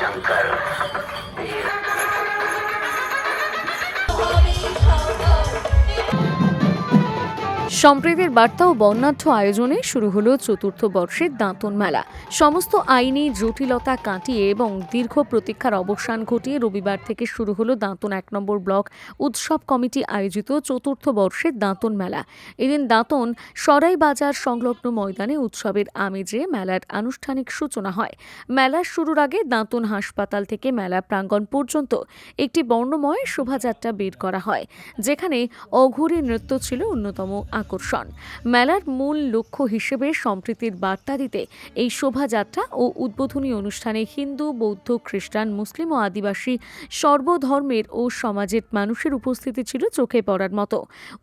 शंकर সম্প্রীতির বার্তা ও বর্ণাঢ্য আয়োজনে শুরু হলো চতুর্থ বর্ষের দাঁতন মেলা। সমস্ত আইনি জটিলতা কাটিয়ে এবং দীর্ঘ প্রতীক্ষার অবসান ঘটিয়ে রবিবার থেকে শুরু হলো দাঁতন ১ নম্বর ব্লক উৎসব কমিটি আয়োজিত চতুর্থ বর্ষের দাঁতন মেলা। এদিন দাঁতন সরাই বাজার সংলগ্ন ময়দানে উৎসবের আমেজে মেলার আনুষ্ঠানিক সূচনা হয়। মেলার শুরুর আগে দাঁতন হাসপাতাল থেকে মেলা প্রাঙ্গণ পর্যন্ত একটি বর্ণময় শোভাযাত্রা বের করা হয়, যেখানে অঘোরী নৃত্য ছিল অন্যতম আকর্ষণ। মেলার মূল লক্ষ্য হিসেবে সম্প্রীতির বার্তা দিতে এই শোভাযাত্রা ও উদ্বোধনী অনুষ্ঠানে হিন্দু, বৌদ্ধ, খ্রিস্টান, মুসলিম ও আদিবাসী সর্বধর্মের ও সমাজের মানুষের উপস্থিতি ছিল চোখে পড়ার মতো।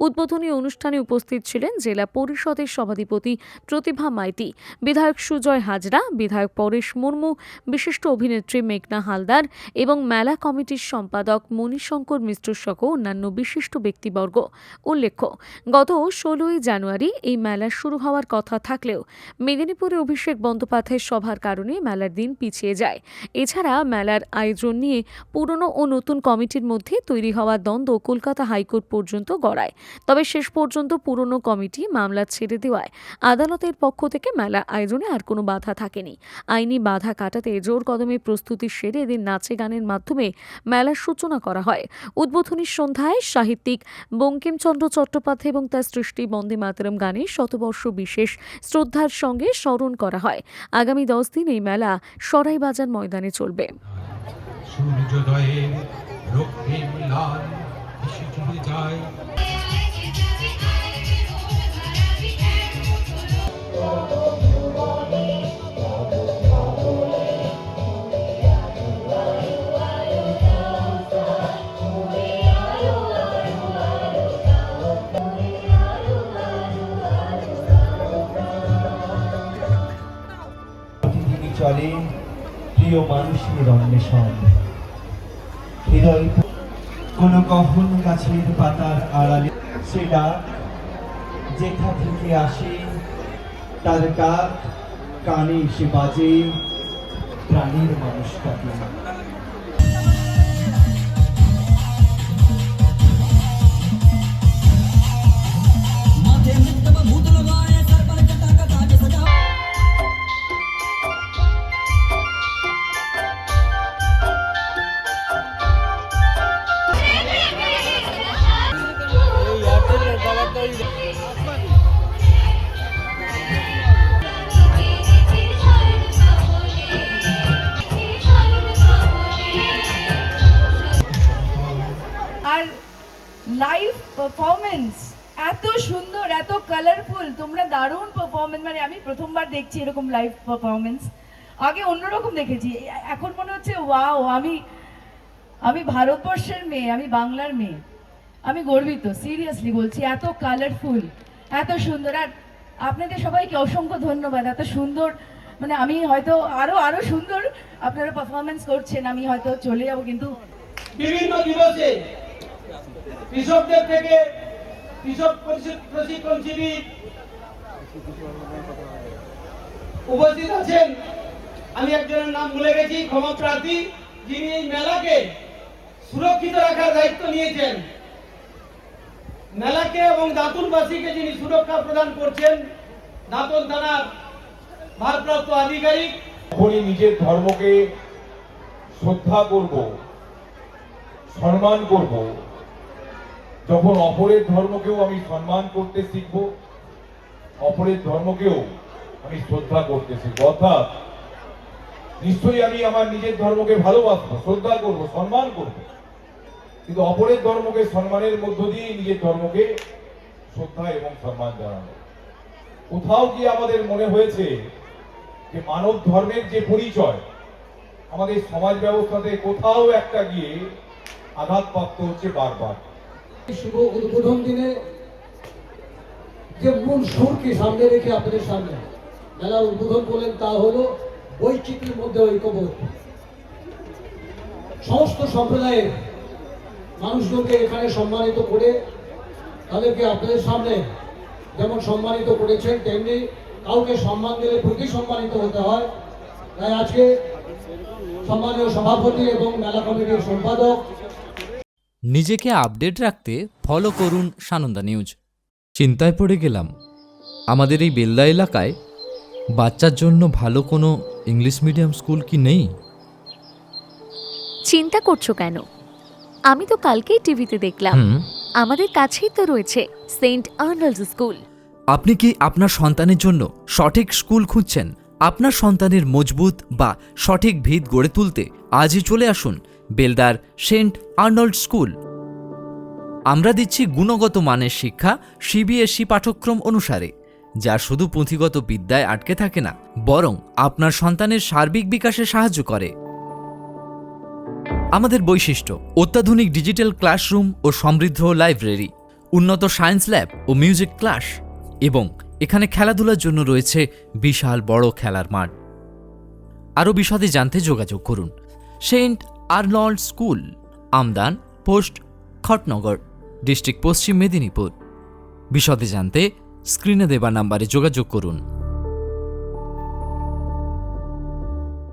উদ্বোধনী অনুষ্ঠানে উপস্থিত ছিলেন জেলা পরিষদের সভাধিপতি প্রতিভা মাইতি, বিধায়ক সুজয় হাজরা, বিধায়ক পরেশ মুর্মু, বিশিষ্ট অভিনেত্রী মেঘনা হালদার এবং মেলা কমিটির সম্পাদক মণিশঙ্কর মিশ্র সহ অন্যান্য বিশিষ্ট ব্যক্তিবর্গ। উল্লেখ্য, গত ১৬ই জানুয়ারি এই মেলা শুরু হওয়ার কথা থাকলেও মেদিনীপুরে অভিষেক বন্দ্যোপাধ্যায়ের সভার কারণে মেলার দিন পিছিয়ে যায়। এছাড়া মেলার আয়োজন নিয়ে পুরনো ও নতুন কমিটির মধ্যে তৈরি হওয়া দ্বন্দ্ব কলকাতা হাইকোর্ট পর্যন্ত গড়ায়। তবে শেষ পর্যন্ত পুরনো কমিটি মামলা ছেড়ে দেওয়ায় আদালতের পক্ষ থেকে মেলা আয়োজনে আর কোনো বাধা থাকেনি। আইনি বাধা কাটাতে জোর কদমে প্রস্তুতি সেরে এদিন নাচে গানের মাধ্যমে মেলার সূচনা করা হয়। উদ্বোধনী সন্ধ্যায় সাহিত্যিক বঙ্কিমচন্দ্র চট্টোপাধ্যায় এবং তার সৃষ্টি বন্দে মাতরম গানে শতবর্ষ বিশেষ শ্রদ্ধার সঙ্গে স্মরণ করা হয়। আগামী 10 দিন এই মেলা সরাই বাজার ময়দানে চলবে। সূর্যোদয়ে রক্তিম লাল ভেসে চলে যায়। চলে প্রিয় মানুষের অন্বেষণ, হৃদয় কোন কখন গাছের পাতার আড়ালে সে ডাক যেথা থেকে আসে, তার ডাক কানে এসে বাজে প্রাণীর মানুষটাকে। আর লাইভ পারফরমেন্স এত সুন্দর, এত কালারফুল, তোমরা দারুণ পারফরমেন্স। মানে আমি প্রথমবার দেখছি এরকম লাইভ পারফরমেন্স। আগে অন্যরকম দেখেছি, এখন মনে হচ্ছে ওয়াও, আমি ভারতবর্ষের মেয়ে, আমি বাংলার মেয়ে, আমি গর্বিত, সিরিয়াসলি বলছি। এত কালারফুল, এত সুন্দর। আর আপনাদের সবাইকে অসংখ্য ধন্যবাদ। এত সুন্দর, মানে আমি হয়তো আরো সুন্দর আপনারা পারফরমেন্স করছেন, আমি হয়তো চলে যাবো, কিন্তু বিভিন্ন দিবসে কৃষকদের থেকে কৃষক প্রশিক্ষণ শিবির উপস্থিত আছেন। আমি একজনের নাম ভুলে গেছি, ক্ষমা প্রার্থী, যিনি এই মেলাকে সুরক্ষিত রাখার দায়িত্ব নিয়েছেন। মেলাকে এবং দাঁতনবাসীকে যিনি সুরক্ষা প্রদান করছেন, দাঁতন থানার ভারপ্রাপ্ত আধিকারিক। যখনই নিজের ধর্মকে শ্রদ্ধা করব, সম্মান করব, যখন অপরের ধর্মকেও আমি সম্মান করতে শিখব, অপরের ধর্মকেও আমি শ্রদ্ধা করতে শিখব। অর্থাৎ নিশ্চয়ই আমি আমার নিজের ধর্মকে ভালোবাসবো, শ্রদ্ধা করব, সম্মান করব, কিন্তু অপরের ধর্মকে সম্মানের মধ্য দিয়ে নিজের ধর্মকে শ্রদ্ধা এবং সম্মান জানানো। কোথাও গিয়ে আমাদের মনে হয়েছে যে মানব ধর্মের যে পরিচয় আমাদের সমাজ ব্যবস্থাতে কোথাও একটা গিয়ে আঘাতপ্রাপ্ত হচ্ছে বারবার। শুভ উদ্বোধন দিনে যে মূল সুরকে সামনে রেখে আপনাদের সামনে মেলার উদ্বোধন করলেন, তা হলো বৈচিত্র্যের মধ্যে ঐক্যবোধ। সমস্ত সম্প্রদায়ের মানুষজনকে এখানে সম্মানিত করে তাদেরকে আপনাদের সামনে যেমন সম্মানিত করেছেন, তেমনি কাউকে সম্মান দিলে প্রতি সম্মানিত হতে হয়। তাই আজকে সম্মানীয় সভাপতি এবং মেলা কমিটির সম্পাদক। নিজেকে আপডেট রাখতে ফলো করুন সানন্দা নিউজ। চিন্তায় পড়ে গেলাম, আমাদের এই বেলদা এলাকায় বাচ্চার জন্য ভালো কোনো ইংলিশ মিডিয়াম স্কুল কি নেই? চিন্তা করছো কেন? আমি তো কালকেই টিভিতে দেখলাম আমাদের কাছেই তো রয়েছে সেন্ট আর্নল্ডস স্কুল। আপনি কি আপনার সন্তানের জন্য সঠিক স্কুল খুঁজছেন? আপনার সন্তানের মজবুত বা সঠিক ভিত গড়ে তুলতে আজই চলে আসুন বেলদার সেন্ট আর্নল্ড স্কুল। আমরা দিচ্ছি গুণগত মানের শিক্ষা সিবিএসই পাঠ্যক্রম অনুসারে, যা শুধু পুঁথিগত বিদ্যায় আটকে থাকে না, বরং আপনার সন্তানের সার্বিক বিকাশে সাহায্য করে। আমাদের বৈশিষ্ট্য: অত্যাধুনিক ডিজিটাল ক্লাসরুম ও সমৃদ্ধ লাইব্রেরি, উন্নত সায়েন্স ল্যাব ও মিউজিক ক্লাস, এবং এখানে খেলাধুলার জন্য রয়েছে বিশাল বড় খেলার মাঠ। আরও বিশদে জানতে যোগাযোগ করুন saint Arnold school, Amdan post, Khatnagar, district Paschim Medinipur. বিশদে জানতে স্ক্রিনে দেওয়া নাম্বারে যোগাযোগ করুন।